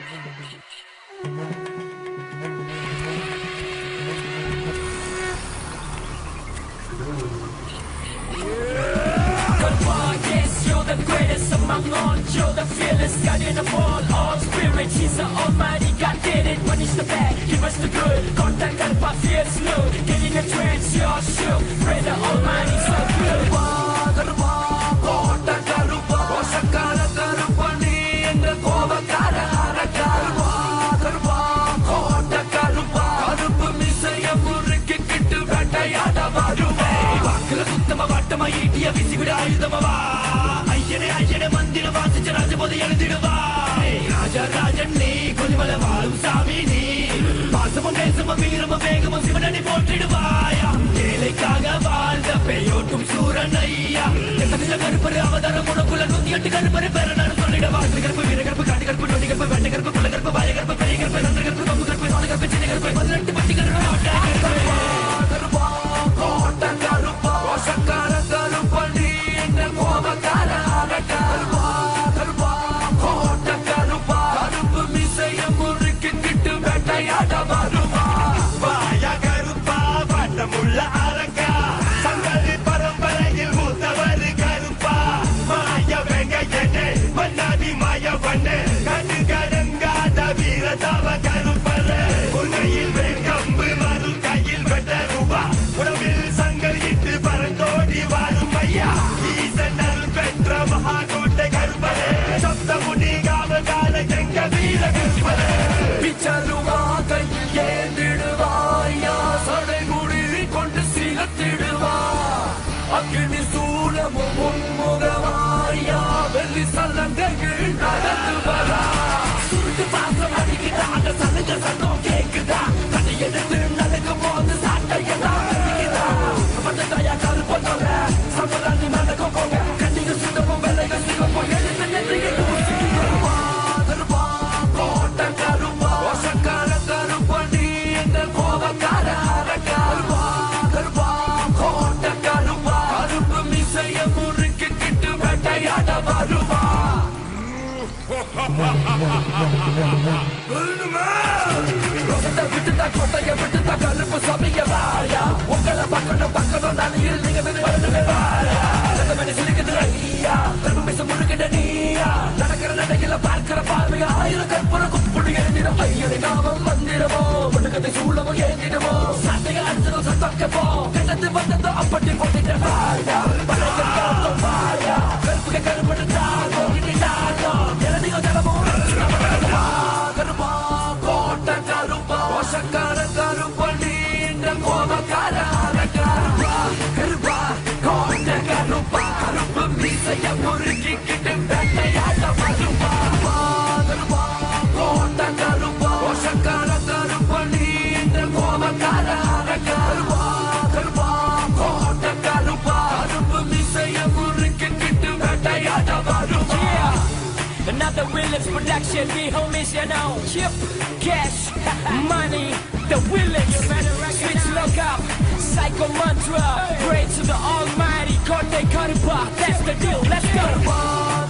Yes, you're the greatest among all. You're the fearless guardian of all spirits. He's the almighty God, did it. Punish the bad, give us the good. Contact that by fearless look. Get in a trance, you're shook. Pray the almighty so good. Rajan நீ கொலிமல வாழும் சாமி நீ பாசமும் நேசமும் வீரமும் வேகமும் சிவனடி போற்றிடுவாயா ஏழைக்காக வாழ்ந்த பெயோட்டும் சூரன் ஐயா எத்தனை கருப்பரு அவதாரம் உனக்குள்ள 108 கருப்பரு பெற நான் சொல்லிட வாழ்க்கை கருப்பு வீர கருப்பு காட்டு கருப்பு நொடி கருப்பு வெட்டை கருப்பு குள்ள கருப்பு வாய கருப்பு பெரிய கருப்பு நந்த கருப்பு பம்பு கருப்பு சோழ கருப்பு சின்ன கருப்பு 18 பட்டி கருப்பு அக்னி சூலமும் முன்முகமாயா வெள்ளி சல்லங்கைகள் நடந்து வரா சுருட்டு பாசம் அடிக்கிறாங்க சலுக சத்தம் கேக்குதா கதை எடுத்து நடக்கும் போது சாட்டையெல்லாம் கட்டிக்குதா பட்டதாயா கருப்ப சொல்ல சம்பராணி நடக்கும் போங்க கண்ணிக சுத்தமும் வெள்ளைக சிவப்பும் எழுத்து நெற்றியை கருப்பா கோட்டை கருப்பா ஒசக்கார கருப்பா நீ என்ற கோபக்கார அரக்கருப்பா கருப்பா கோட்டை கருப்பா கருப்பு மிசைய முறுக்கு கிட்டு வேட்டையாட வருவா விட்டுட்டா கோட்டைய விட்டுட்டா கருப்பு சமைய வாயா உங்களை பக்கணும் நாளையில் நீங்க வரணுமே வாயா சிரிக்குது ஐயா கருப்பு மிச முழுக்கிட்ட நீயா நடக்கிற நடையில பார்க்கிற பார்வையா ஆயிரம் கற்புற குப்புடி எழுந்திடும் ஐயரை நாமம் வந்திடமோ முழுக்கத்தை சூழமோ ஏந்திடுமோ சாட்டையை அடிச்சதும் சத்தக்கப்போ கெட்டது வந்ததோ அப்படி போட்டுட்ட வாயா பழைய காத்தம் வாயா கருப்புக கருப்படுத்தாலோ இனிடாலோ இறதியோ ஜலமோ கருப்பா கோட்டை கருப்பா ஒசக்கார கருப்பா நீண்ட கோபக்கார கருப்பா கருப்பா கோட்டை கருப்பா கருப்பு மீசைய முறுக்கிக்கிட்டு வேட்டையாட வருவா கருப்பா கோட்டை கருப்பா ஒசக்கார கருப்பா நீண்ட கோபக்கார கருப்பா கருப்பா கோட்டை கருப்பா கருப்பு மீசைய முறுக்கிக்கிட்டு வேட்டையாட வருவா. Another Willis production, we homies, you know. Chip, cash, money, the Willis. Switch look up, psycho mantra. Pray to the almighty, Korte Karpa. That's the deal, let's go.